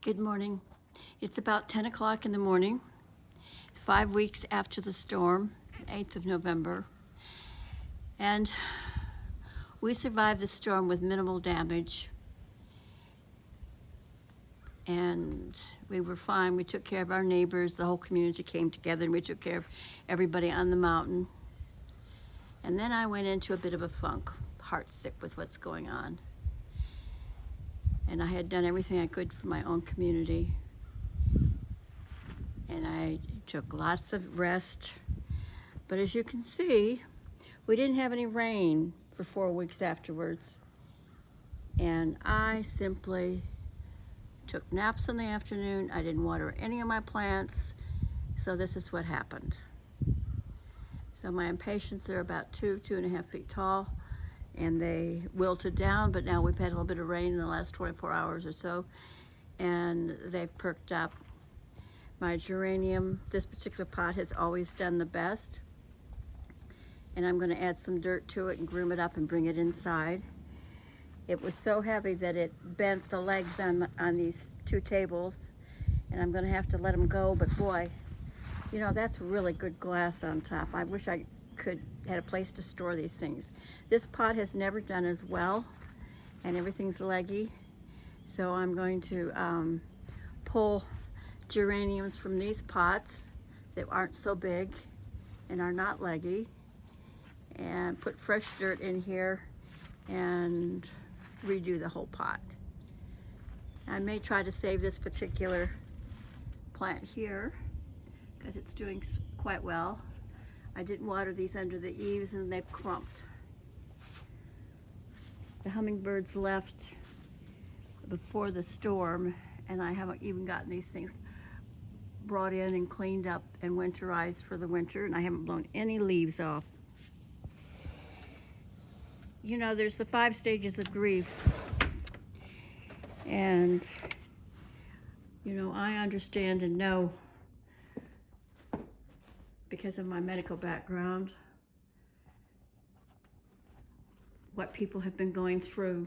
Good morning. It's about 10 o'clock in the morning, 5 weeks after the storm, 8th of November. And we survived the storm with minimal damage. And we were fine. We took care of our neighbors. The whole community came together and we took care of everybody on the mountain. And then I went into a bit of a funk, heartsick with what's going on. And I had done everything I could for my own community. And I took lots of rest. But as you can see, we didn't have any rain for 4 weeks afterwards. And I simply took naps in the afternoon. I didn't water any of my plants. So this is what happened. So my impatiens are about 2.5 feet tall. And they wilted down, but now we've had a little bit of rain in the last 24 hours or so, and they've perked up. My geranium, this particular pot has always done the best, and I'm going to add some dirt to it and groom it up and bring it inside. It was so heavy that it bent the legs on these two tables, and I'm going to have to let them go, but boy, you know, that's really good glass on top. I wish I had a place to store these things. This pot has never done as well, and everything's leggy. So I'm going to pull geraniums from these pots that aren't so big and are not leggy, and put fresh dirt in here and redo the whole pot. I may try to save this particular plant here because it's doing quite well. I didn't water these under the eaves and they've clumped. The hummingbirds left before the storm, and I haven't even gotten these things brought in and cleaned up and winterized for the winter, and I haven't blown any leaves off. You know, there's the 5 stages of grief, and you know, I understand and know, because of my medical background, what people have been going through.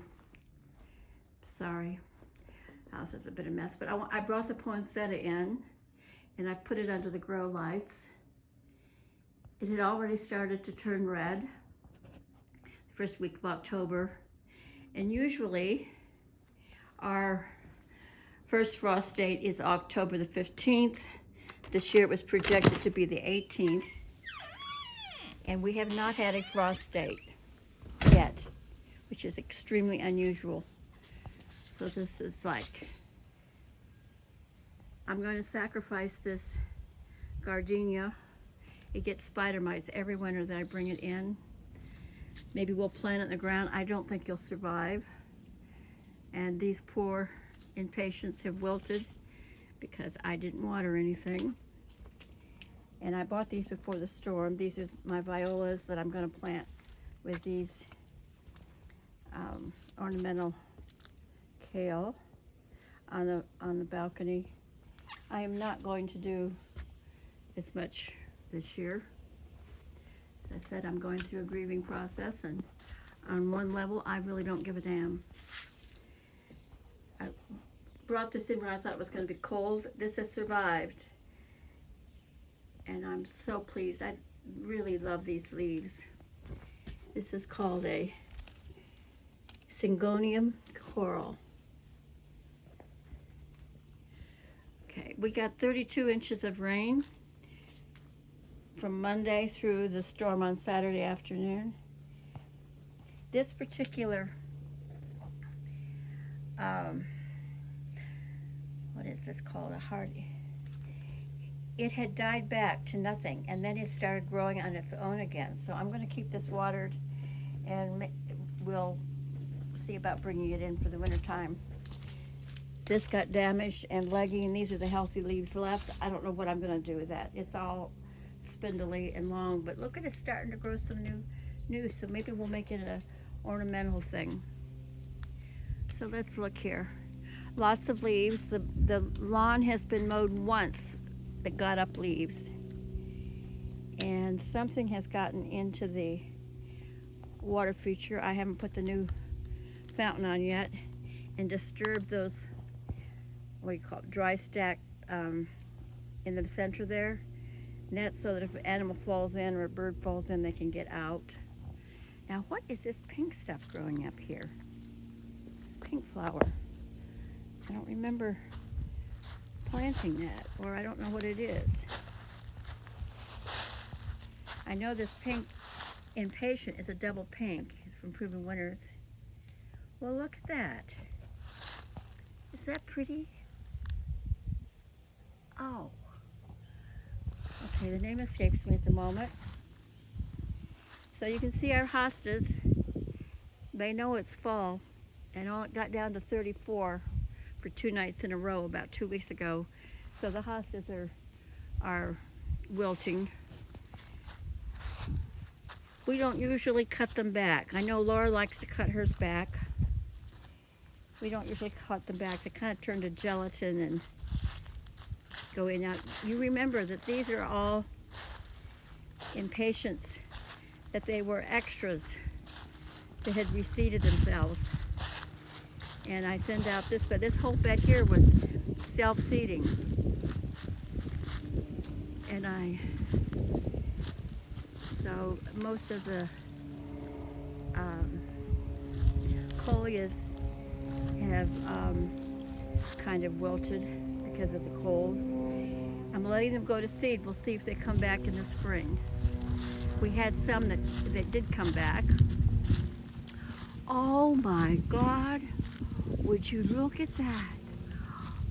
Sorry, house is a bit of a mess, but I brought the poinsettia in and I put it under the grow lights. It had already started to turn red the first week of October, and usually our first frost date is October the 15th. This year it was projected to be the 18th, and we have not had a frost date yet, which is extremely unusual. So this is like, I'm going to sacrifice this gardenia. It gets spider mites every winter that I bring it in. Maybe we'll plant it in the ground. I don't think you'll survive. And these poor impatiens have wilted because I didn't water anything. And I bought these before the storm. These are my violas that I'm going to plant with these ornamental kale on the balcony. I am not going to do as much this year. As I said, I'm going through a grieving process, and on one level, I really don't give a damn. I brought this in when I thought it was going to be cold. This has survived, and I'm so pleased. I really love these leaves. This is called a Syngonium coral. Okay, we got 32 inches of rain from Monday through the storm on Saturday afternoon. This particular what is this called? A hardy. It had died back to nothing, and then it started growing on its own again. So I'm going to keep this watered, and we'll see about bringing it in for the winter time. This got damaged and leggy, and these are the healthy leaves left. I don't know what I'm going to do with that. It's all spindly and long, but look at it starting to grow some new. So maybe we'll make it an ornamental thing. So let's look here. Lots of leaves. The lawn has been mowed once that got up leaves, and something has gotten into the water feature. I haven't put the new fountain on yet, and disturbed those what do you call it, dry stack in the center there. And that's so that if an animal falls in or a bird falls in, they can get out. Now, what is this pink stuff growing up here? Pink flower. I don't remember planting that, or I don't know what it is. I know this pink impatient is a double pink from Proven Winners. Well, look at that. Is that pretty? Oh. Okay, the name escapes me at the moment. So you can see our hostas. They know it's fall, and it got down to 34 for 2 nights in a row about 2 weeks ago. So the hostas are wilting. We don't usually cut them back. I know Laura likes to cut hers back. We don't usually cut them back. They kind of turn to gelatin and go in and out. You remember that these are all impatiens, that they were extras that had reseeded themselves. And I send out this, but this whole bed here was self-seeding. And so most of the coleus have kind of wilted because of the cold. I'm letting them go to seed. We'll see if they come back in the spring. We had some that did come back. Oh my God, would you look at that?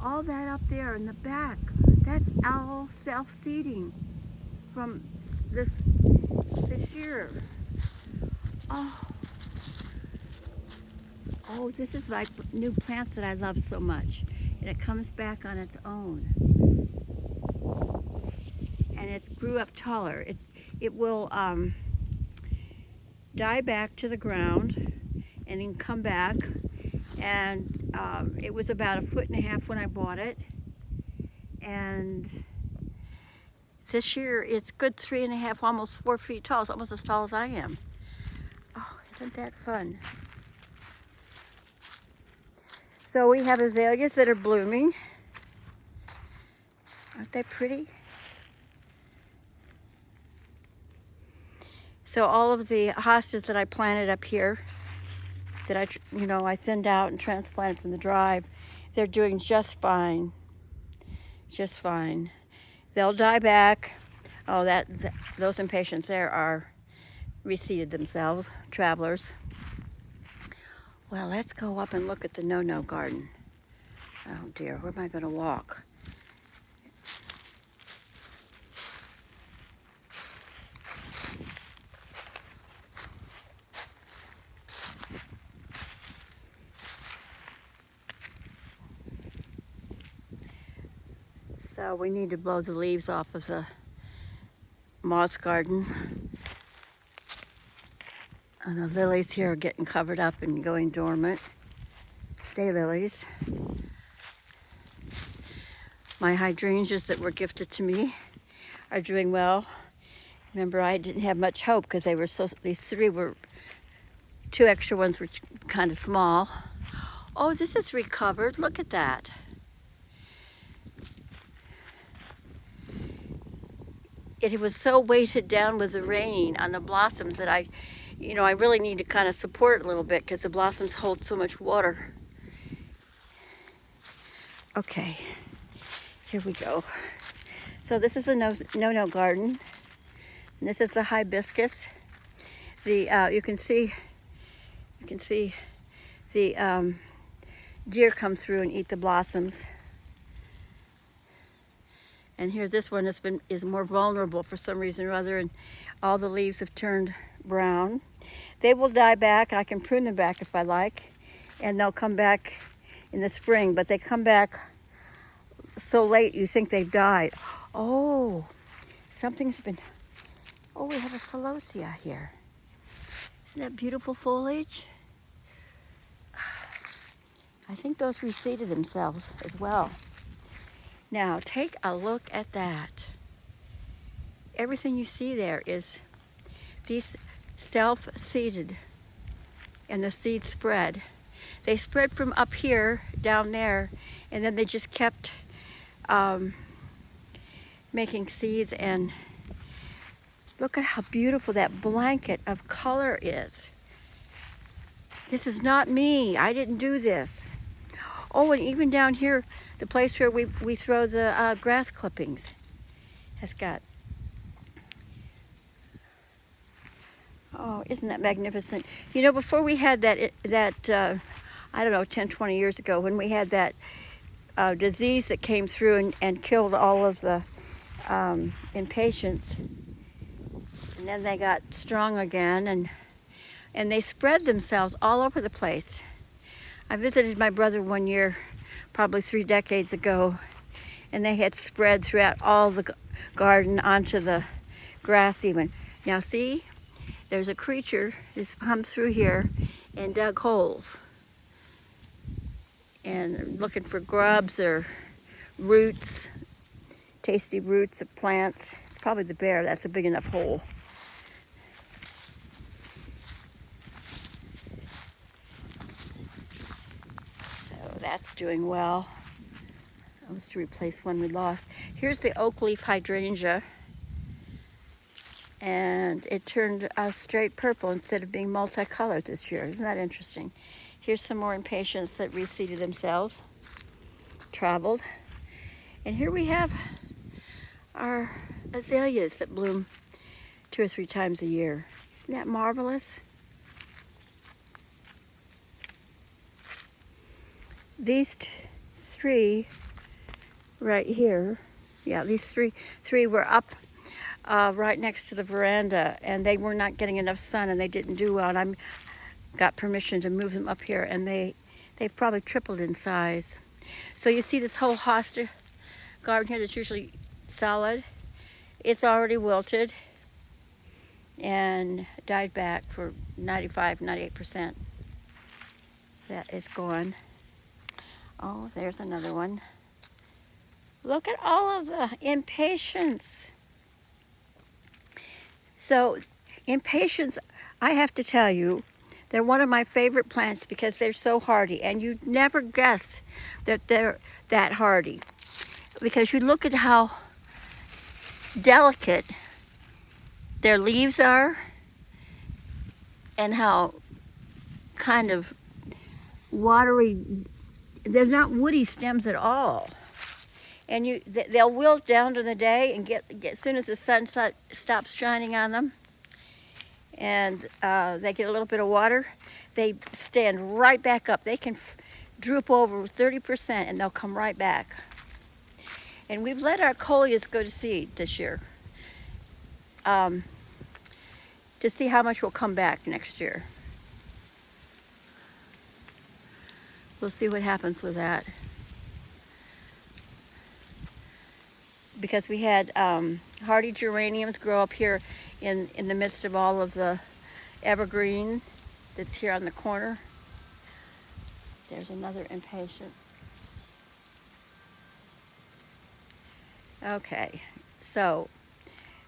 All that up there in the back, that's all self-seeding from this year. Oh, this is like new plants that I love so much. And it comes back on its own. And it grew up taller. It will die back to the ground and then come back. And it was about 1.5 feet when I bought it. And this year it's good 3.5, almost 4 feet tall. It's almost as tall as I am. Oh, isn't that fun? So we have azaleas that are blooming. Aren't they pretty? So all of the hostas that I planted up here, that I send out and transplant from the drive, they're doing just fine. Just fine. They'll die back. Oh, those impatiens there are reseeded themselves, travelers. Well, let's go up and look at the no-no garden. Oh dear, where am I going to walk? So we need to blow the leaves off of the moss garden. And the lilies here are getting covered up and going dormant. Daylilies. My hydrangeas that were gifted to me are doing well. Remember, I didn't have much hope because these 3 were, 2 extra ones were kind of small. Oh, this is recovered. Look at that. It was so weighted down with the rain on the blossoms that I really need to kind of support it a little bit because the blossoms hold so much water. Okay, here we go. So this is a no-no garden. And this is the hibiscus. You can see the deer come through and eat the blossoms. And here, this one is more vulnerable for some reason or other, and all the leaves have turned brown. They will die back. I can prune them back if I like, and they'll come back in the spring. But they come back so late, you think they've died. Oh, something's been. Oh, we have a celosia here. Isn't that beautiful foliage? I think those reseeded themselves as well. Now, take a look at that. Everything you see there is these self-seeded, and the seeds spread. They spread from up here, down there, And then they just kept making seeds, and look at how beautiful that blanket of color is. This is not me. I didn't do this. Oh, and even down here, the place where we throw the grass clippings has got, oh, isn't that magnificent? You know, before we had that, I don't know, 10, 20 years ago, when we had that disease that came through and killed all of the impatiens, and then they got strong again, and they spread themselves all over the place. I visited my brother one year, probably 3 decades ago, and they had spread throughout all the garden onto the grass even. Now see, there's a creature that's come through here and dug holes and looking for grubs or roots, tasty roots of plants. It's probably the bear. That's a big enough hole. So that's doing well. That was to replace one we lost. Here's the oak leaf hydrangea, and it turned straight purple instead of being multicolored this year. Isn't that interesting? Here's some more impatiens that reseeded themselves, traveled. And here we have our azaleas that bloom 2 or 3 times a year. Isn't that marvelous? These 3 right here, yeah, these three were up right next to the veranda, and they were not getting enough sun, and they didn't do well. And I got permission to move them up here, and they've probably tripled in size. So you see this whole hosta garden here that's usually solid, it's already wilted and died back for 95, 98%. That is gone. Oh, there's another one. Look at all of the impatiens. So impatiens, I have to tell you, they're one of my favorite plants because they're so hardy, and you'd never guess that they're that hardy, because you look at how delicate their leaves are and how kind of watery. They're not woody stems at all, and they'll wilt down during the day and get as soon as the sun stops shining on them, and they get a little bit of water, they stand right back up. They can droop over 30% and they'll come right back. And we've let our coleus go to seed this year to see how much will come back next year. We'll see what happens with that. Because we had hardy geraniums grow up here in the midst of all of the evergreen that's here on the corner. There's another impatient. Okay, so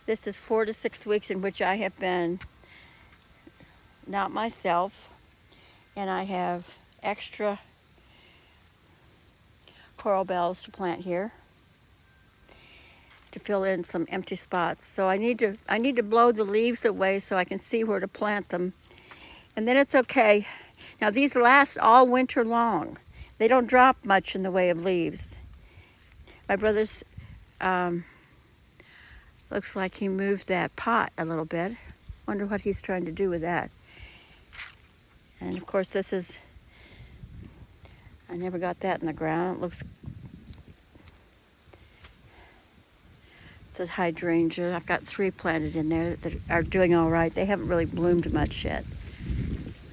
this is 4 to 6 weeks in which I have been not myself, and I have extra coral bells to plant here to fill in some empty spots. So I need to blow the leaves away so I can see where to plant them, and then it's okay. Now these last all winter long. They don't drop much in the way of leaves. My brother's looks like he moved that pot a little bit. Wonder what he's trying to do with that. And of course this is, I never got that in the ground. It looks, it says hydrangea. I've got 3 planted in there that are doing all right. They haven't really bloomed much yet.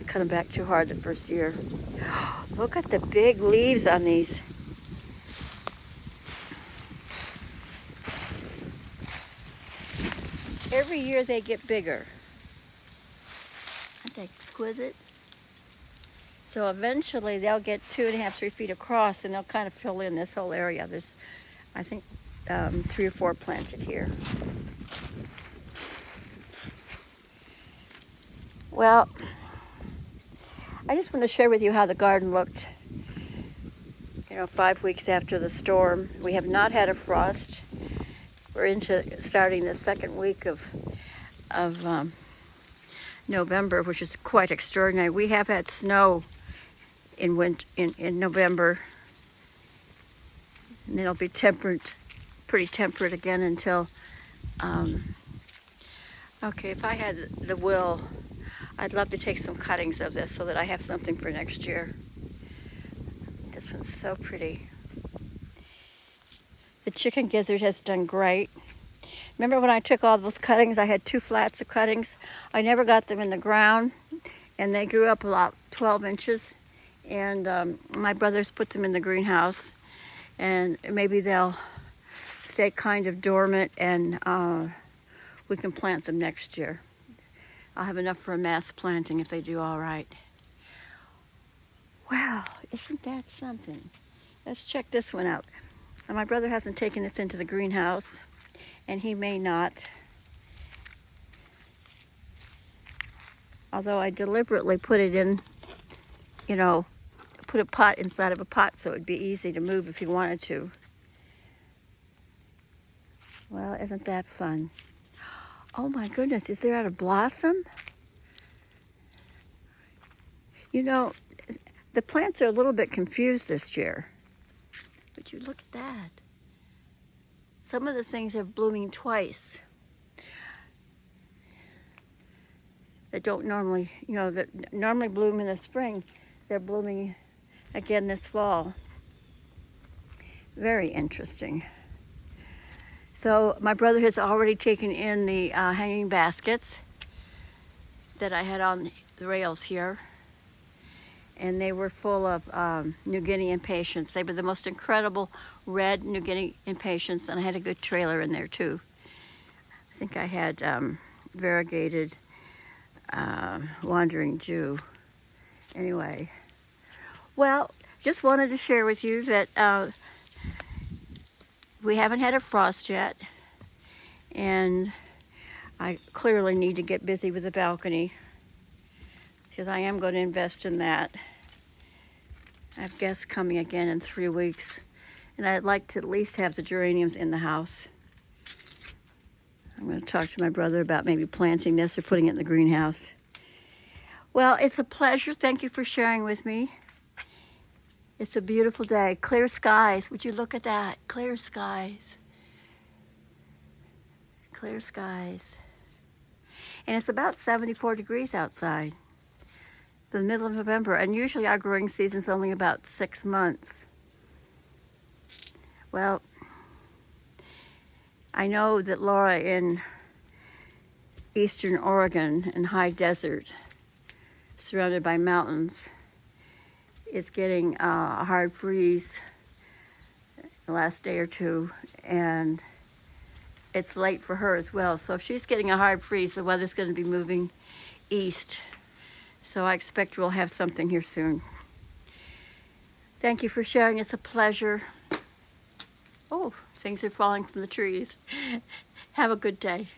I cut them back too hard the first year. Look at the big leaves on these. Every year they get bigger. Aren't they exquisite? So eventually they'll get 2.5, 3 feet across, and they'll kind of fill in this whole area. There's, I think, 3 or 4 planted here. Well, I just want to share with you how the garden looked 5 weeks after the storm. We have not had a frost. We're into starting the second week of November, which is quite extraordinary. We have had snow in November, and it'll be pretty temperate again until. Okay, if I had the will, I'd love to take some cuttings of this so that I have something for next year. This one's so pretty. The chicken gizzard has done great. Remember when I took all those cuttings, I had 2 flats of cuttings. I never got them in the ground, and they grew up about 12 inches. And my brothers put them in the greenhouse, and maybe they'll stay kind of dormant, and we can plant them next year. I'll have enough for a mass planting if they do all right. Wow, isn't that something? Let's check this one out. And my brother hasn't taken this into the greenhouse, and he may not. Although I deliberately put it in, put a pot inside of a pot so it'd be easy to move if you wanted to. Well, isn't that fun? Oh my goodness, is there a blossom? The plants are a little bit confused this year. But you look at that. Some of the things are blooming twice. That don't normally, that normally bloom in the spring. They're blooming again this fall. Very interesting. So my brother has already taken in the hanging baskets that I had on the rails here. And they were full of New Guinea impatiens. They were the most incredible red New Guinea impatiens, and I had a good trailer in there too. I think I had variegated Wandering Jew. Anyway, well, just wanted to share with you that we haven't had a frost yet, and I clearly need to get busy with the balcony, because I am going to invest in that. I have guests coming again in 3 weeks, and I'd like to at least have the geraniums in the house. I'm going to talk to my brother about maybe planting this or putting it in the greenhouse. Well, it's a pleasure. Thank you for sharing with me. It's a beautiful day. Clear skies. Would you look at that? Clear skies. Clear skies. And it's about 74 degrees outside. The middle of November, and usually our growing season's only about 6 months. Well, I know that Laura in eastern Oregon in high desert, surrounded by mountains, is getting a hard freeze the last day or two, and it's late for her as well. So if she's getting a hard freeze, the weather's going to be moving east. So I expect we'll have something here soon. Thank you for sharing. It's a pleasure. Oh, things are falling from the trees. Have a good day.